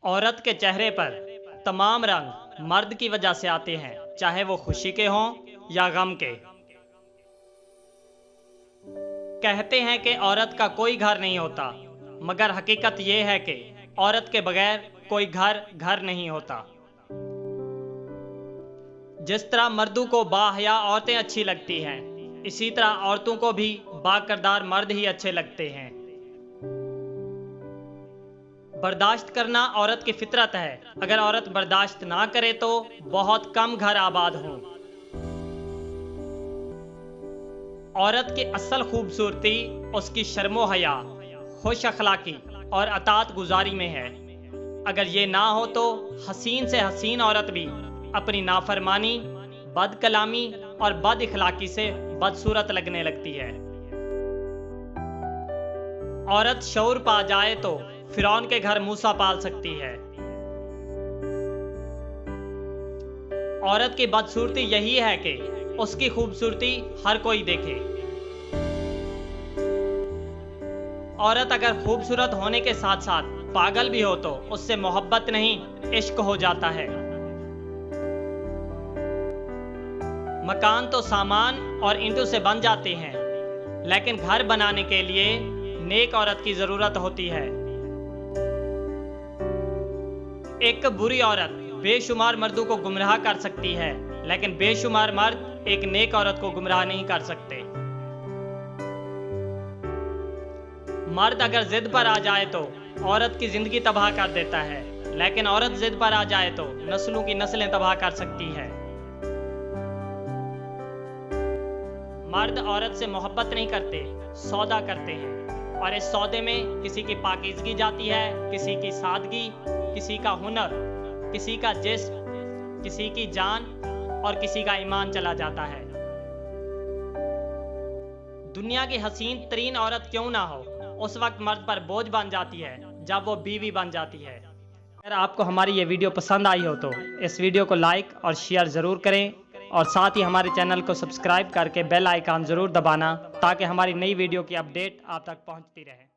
औरत के चेहरे पर तमाम रंग मर्द की वजह से आते हैं, चाहे वो खुशी के हों या गम के। कहते हैं कि औरत का कोई घर नहीं होता, मगर हकीकत ये है कि औरत के बगैर कोई घर नहीं होता। जिस तरह मर्दों को बाहया औरतें अच्छी लगती हैं, इसी तरह औरतों को भी बाकिरदार मर्द ही अच्छे लगते हैं। बर्दाश्त करना औरत की फितरत है। अगर औरत बर्दाश्त ना करे तो बहुत कम घर आबाद हों। औरत की असल खूबसूरती उसकी शर्मो हया, खुश अखलाकी और अतात गुजारी में है। अगर ये ना हो तो हसीन से हसीन औरत भी अपनी नाफरमानी, बद कलामी और बद इखलाकी से बदसूरत लगने लगती है। औरत शऊर पा जाए तो फिरौन के घर मूसा पाल सकती है। औरत की बदसूरती यही है कि उसकी खूबसूरती हर कोई देखे। औरत अगर खूबसूरत होने के साथ साथ पागल भी हो तो उससे मोहब्बत नहीं, इश्क हो जाता है। मकान तो सामान और ईंटों से बन जाते हैं, लेकिन घर बनाने के लिए नेक औरत की जरूरत होती है। एक बुरी औरत बेशुमार मर्दों को गुमराह कर सकती है, लेकिन बेशुमार मर्द एक नेक औरत को गुमराह नहीं कर सकते। मर्द अगर जिद पर आ जाए तो औरत की जिंदगी तबाह कर देता है, लेकिन औरत जिद पर आ जाए तो नस्लों की नस्लें तबाह कर सकती है। मर्द औरत से मोहब्बत नहीं करते, सौदा करते हैं, और इस सौदे में किसी की पाकीज़गी जाती है, किसी की सादगी, किसी का हुनर, किसी का जिस्म, किसी की जान और किसी का ईमान चला जाता है। दुनिया की हसीन तरीन औरत क्यों ना हो, उस वक्त मर्द पर बोझ बन जाती है जब वो बीवी बन जाती है। अगर आपको हमारी ये वीडियो पसंद आई हो तो इस वीडियो को लाइक और शेयर ज़रूर करें, और साथ ही हमारे चैनल को सब्सक्राइब करके बेल आइकन ज़रूर दबाना, ताकि हमारी नई वीडियो की अपडेट आप तक पहुंचती रहे।